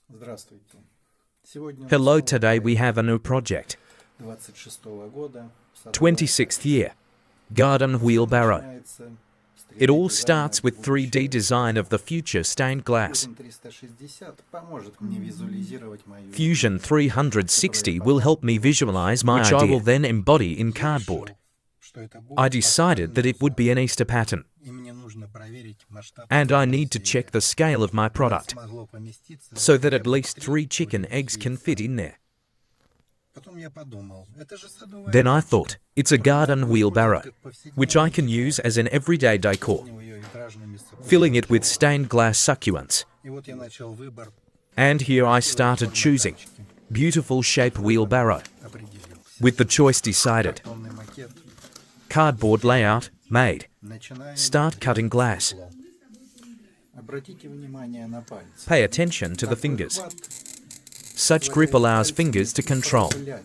Здравствуйте. Сегодня у нас Hello, новый today we проект have a new project. 26-го года. 26th year. Garden Wheelbarrow. Начинается с It all 3D starts with 3D design of the future stained glass. Fusion 360 поможет мне визуализировать мою Fusion идею, 360 will help me visualize my which idea, I will then embody in Я cardboard. решил, что это будет I decided that it would be an Easter pattern, и мне нужно проверить масштаб and I моего need to изделия. check the scale of my Чтобы product, смогло поместиться so that хотя at бы least 3 3 chicken куриных eggs can fit яйца. in there. Потом я подумал, это же садовая Then I тачка, thought, it's a которая garden легко wheelbarrow, использовать как which I повседневный can декор. use as an everyday decor, Наполнил её витражными filling it with сапфировыми stained glass succulents. И вот я начал выбор, And here I красивой started формы choosing тачки. beautiful shape wheelbarrow, Определился. with the choice decided. Картонный макет. Cardboard layout made. Начинаем Start cutting glass. стекло. Обратите внимание на пальцы. Pay attention to the Такой fingers. хват Such grip allows позволяет fingers to пальцами control. управлять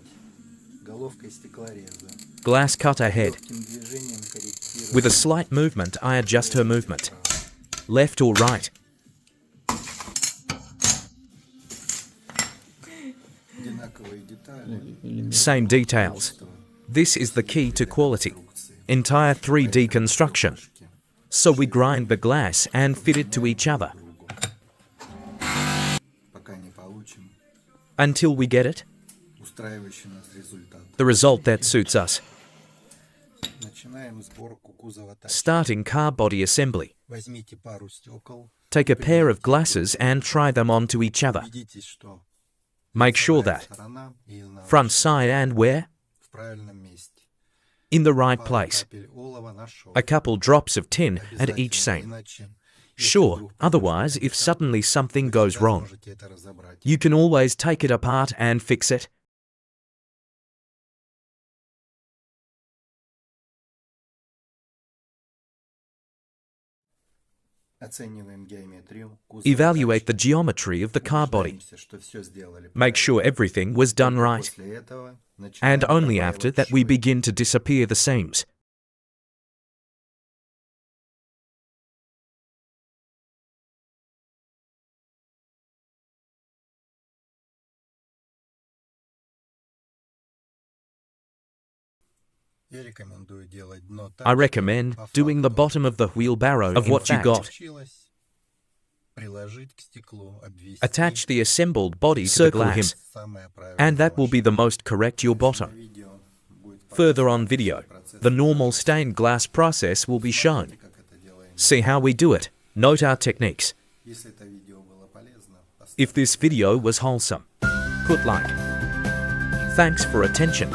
головкой стеклореза. Glass cutter head. Легким движением корректировать With a slight movement, I adjust her movement. Left or right. одинаковые детали. Same details. This is the key to quality. Entire 3D construction. So we grind the glass and fit it to each other. Пока не получим Until we get it, устраивающий нас результат. the result that suits us. Начинаем сборку кузова тачки. Starting car body assembly. Возьмите пару стекол. Take a pair of glasses and try them onto each other. Убедитесь, что Make sure лицевая that сторона и изнаночная front, side and where? в правильном месте. In the right Пару place. капель олова на шов. A couple drops of tin at each Обязательно, seam. иначе, если Sure, вдруг otherwise, if suddenly something goes всегда wrong, сможете это разобрать. you can always take it apart and fix it. Оцениваем геометрию кузова Evaluate the тачки. geometry of the car body. Убеждаемся, что всё сделали Make правильно. sure everything was done Только right. после этого And начинаем only after пробивать that we швы. begin to disappear the seams. Я рекомендую делать дно так, I что recommend по doing the факту bottom of the wheelbarrow of in what you fact got. получилось, приложить к стеклу, обвести. Attach the assembled body to the Circle glass, Самое правильное and that will be the положение. most correct your На bottom. видео будет Further on показан video, процесс the normal монтажа. stained glass process will be shown. Смотрите, как это делаем. See how we do it. Note our techniques. Если это видео было полезно, If this video was wholesome, put like. Thanks for attention.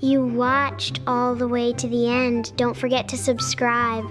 you watched all the way to the end. Don't forget to subscribe.